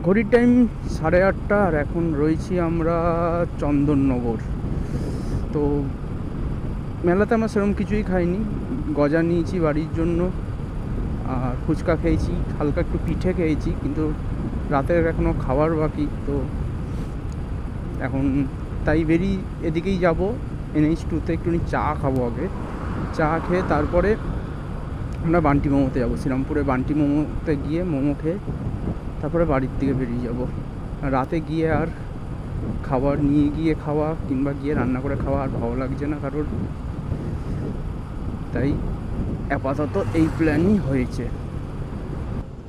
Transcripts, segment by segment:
ঘড়ির টাইম 8:30 আর এখন রয়েছি আমরা চন্দননগর। তো মেলাতে আমরা সেরকম কিছুই খাইনি, গজা নিয়েছি বাড়ির জন্য আর ফুচকা খেয়েছি, হালকা একটু পিঠে খেয়েছি, কিন্তু রাতের এখনও খাবার বাকি। তো এখন তাই এদিকেই যাব, NH2-তে একটুখানি চা খাবো আগে। চা খেয়ে তারপরে আমরা বান্টি মোমোতে যাবো। শ্রীরামপুরে বান্টি মোমোতে গিয়ে মোমো খেয়ে তারপরে বাড়ির দিকে বেরিয়ে যাব। রাতে গিয়ে আর খাবার নিয়ে গিয়ে খাওয়া কিংবা গিয়ে রান্না করে খাওয়া আর ভালো লাগছে না কারোর, তাই আপাতত এই প্ল্যানই হয়েছে।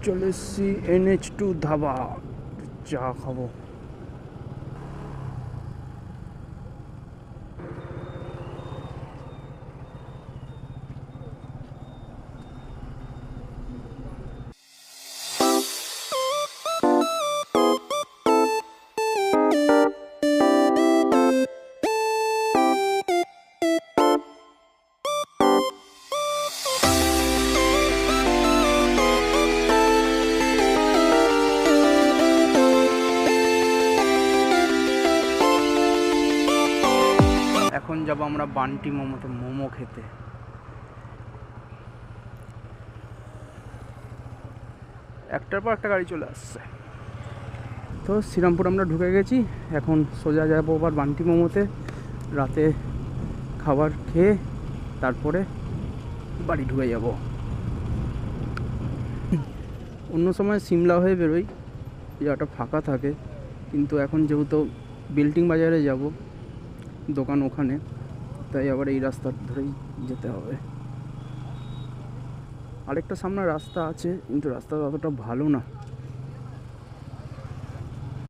চলে এসছি NH2 ধাবা, চা খাবো। এখন যাবো আমরা বান্টি মোমোতে মোমো খেতে। একটার পর একটা গাড়ি চলে আসছে। তো শ্রীরামপুর আমরা ঢুকে গেছি, এখন সোজা যাবো আবার বান্টি মোমোতে। রাতে খাবার খেয়ে তারপরে বাড়ি ঢুকে যাব। অন্য সময় সিমলা হয়ে বেরোই, জায়গাটা ফাঁকা থাকে, কিন্তু এখন যেহেতু বিল্ডিং বাজারে যাব, দোকান ওখানে, তাই আবার এই রাস্তা ধরেই যেতে হবে। আরেকটা সামনে রাস্তা আছে, কিন্তু রাস্তা অতটা ভালো না।